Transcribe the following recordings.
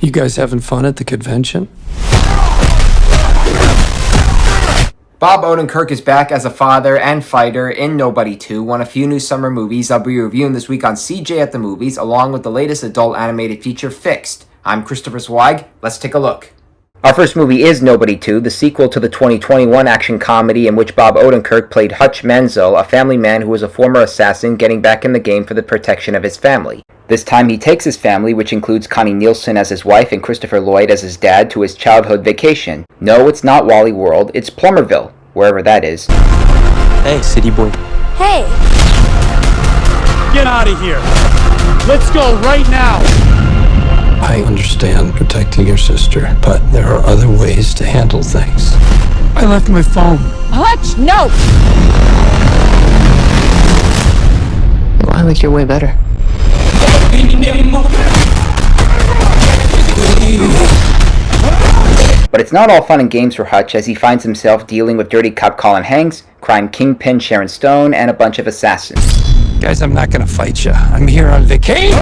You guys having fun at the convention? Bob Odenkirk is back as a father and fighter in Nobody 2, one of few new summer movies I'll be reviewing this week on CJ at the Movies, along with the latest adult animated feature, Fixed. I'm Christopher Zweig. Let's take a look. Our first movie is Nobody 2, the sequel to the 2021 action comedy in which Bob Odenkirk played Hutch Menzel, a family man who was a former assassin getting back in the game for the protection of his family. This time he takes his family, which includes Connie Nielsen as his wife and Christopher Lloyd as his dad, to his childhood vacation. No, it's not Wally World, it's Plummerville, wherever that is. Hey, city boy. Hey! Get out of here! Let's go right now! I understand protecting your sister, but there are other ways to handle things. I left my phone. Hutch, no! Well, I like your way better. But it's not all fun and games for Hutch as he finds himself dealing with dirty cop Colin Hanks, crime kingpin Sharon Stone, and a bunch of assassins. Guys, I'm not gonna fight you. I'm here on vacation.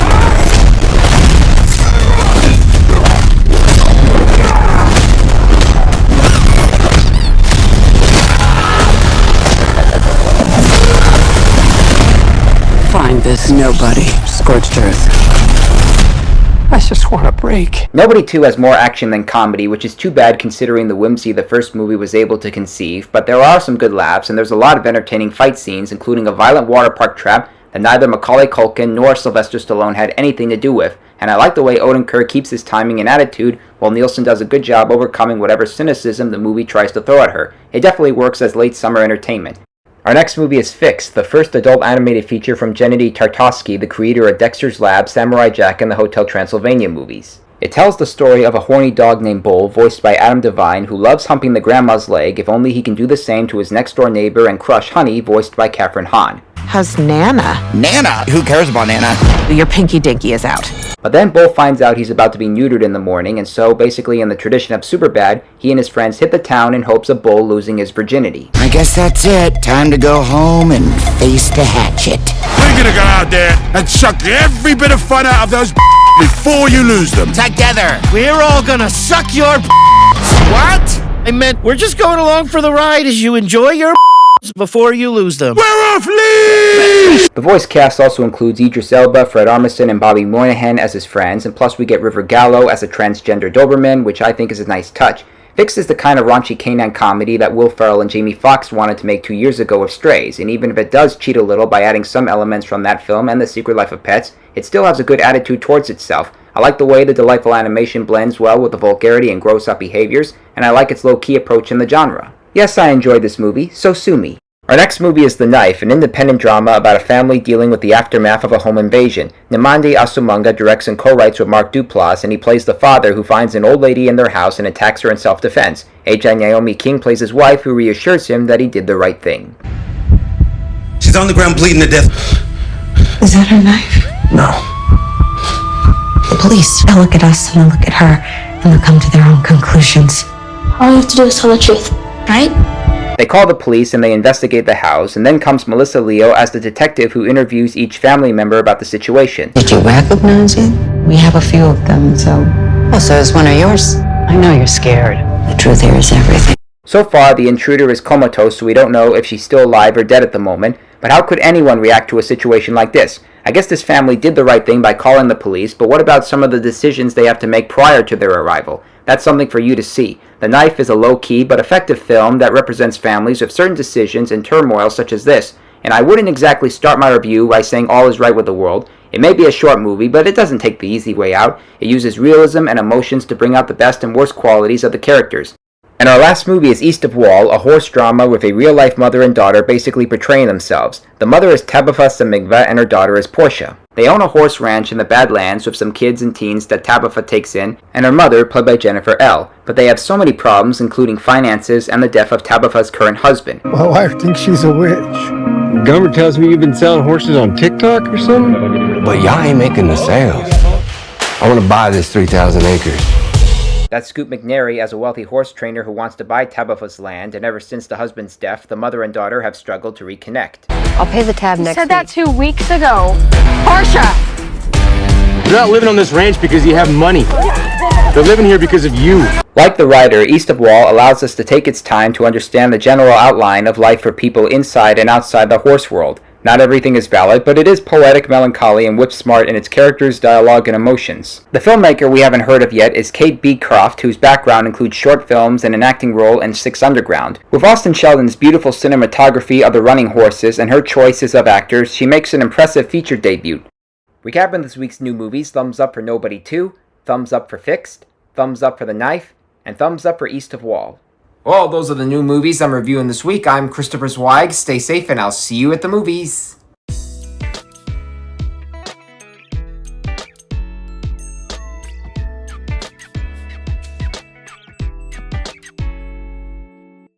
Find this nobody. Scorched earth. I just want a break. Nobody 2 has more action than comedy, which is too bad considering the whimsy the first movie was able to conceive, but there are some good laughs and there's a lot of entertaining fight scenes, including a violent water park trap that neither Macaulay Culkin nor Sylvester Stallone had anything to do with, and I like the way Odenkirk keeps his timing and attitude, while Nielsen does a good job overcoming whatever cynicism the movie tries to throw at her. It definitely works as late summer entertainment. Our next movie is Fixed, the first adult animated feature from Gennady Tartakovsky, the creator of Dexter's Lab, Samurai Jack, and the Hotel Transylvania movies. It tells the story of a horny dog named Bull, voiced by Adam Devine, who loves humping the grandma's leg if only he can do the same to his next-door neighbor and crush Honey, voiced by Kathryn Hahn. How's Nana? Nana? Who cares about Nana? Your pinky dinky is out. But then Bull finds out he's about to be neutered in the morning, and so, basically in the tradition of Superbad, he and his friends hit the town in hopes of Bull losing his virginity. I guess that's it. Time to go home and face the hatchet. We're gonna go out there and suck every bit of fun out of those before you lose them. Together. We're all gonna suck your What? I meant we're just going along for the ride as you enjoy your before you lose them. We're off leash! The voice cast also includes Idris Elba, Fred Armisen, and Bobby Moynihan as his friends, and plus we get River Gallo as a transgender Doberman, which I think is a nice touch. Fixed is the kind of raunchy canine comedy that Will Ferrell and Jamie Foxx wanted to make 2 years ago with Strays, and even if it does cheat a little by adding some elements from that film and The Secret Life of Pets, it still has a good attitude towards itself. I like the way the delightful animation blends well with the vulgarity and gross-up behaviors, and I like its low-key approach in the genre. Yes, I enjoyed this movie, so sue me. Our next movie is The Knife, an independent drama about a family dealing with the aftermath of a home invasion. Nnamdi Asomugha directs and co-writes with Mark Duplass, and he plays the father who finds an old lady in their house and attacks her in self-defense. Ajay Naomi King plays his wife, who reassures him that he did the right thing. She's on the ground bleeding to death. Is that her knife? No. The police, they'll look at us and they'll look at her and they'll come to their own conclusions. All you have to do is tell the truth, right? They call the police and they investigate the house, and then comes Melissa Leo as the detective who interviews each family member about the situation. Did you recognize it? We have a few of them, so... Oh, so is one of yours? I know you're scared. The truth here is everything. So far, the intruder is comatose, so we don't know if she's still alive or dead at the moment, but how could anyone react to a situation like this? I guess this family did the right thing by calling the police, but what about some of the decisions they have to make prior to their arrival? That's something for you to see. The Knife is a low-key but effective film that represents families with certain decisions and turmoil such as this, and I wouldn't exactly start my review by saying all is right with the world. It may be a short movie, but it doesn't take the easy way out. It uses realism and emotions to bring out the best and worst qualities of the characters. And our last movie is East of Wall, a horse drama with a real-life mother and daughter basically portraying themselves. The mother is Tabitha Zimiga and her daughter is Portia. They own a horse ranch in the Badlands with some kids and teens that Tabitha takes in, and her mother, played by Jennifer L. But they have so many problems, including finances and the death of Tabitha's current husband. My wife thinks she's a witch. Gummer tells me you've been selling horses on TikTok or something? But y'all ain't making the sales. I want to buy this 3,000 acres. That's Scoot McNairy as a wealthy horse trainer who wants to buy Tabitha's land, and ever since the husband's death, the mother and daughter have struggled to reconnect. I'll pay the tab next week. Said that 2 weeks ago. Portia! You're not living on this ranch because you have money. They're living here because of you. Like the writer, East of Wall allows us to take its time to understand the general outline of life for people inside and outside the horse world. Not everything is valid, but it is poetic, melancholy, and whip-smart in its characters, dialogue, and emotions. The filmmaker we haven't heard of yet is Kate Beecroft, whose background includes short films and an acting role in Six Underground. With Austin Sheldon's beautiful cinematography of the running horses and her choices of actors, she makes an impressive feature debut. Recapping this week's new movies: thumbs up for Nobody 2, thumbs up for Fixed, thumbs up for The Knife, and thumbs up for East of Wall. Well, those are the new movies I'm reviewing this week. I'm Christopher Zweig. Stay safe, and I'll see you at the movies.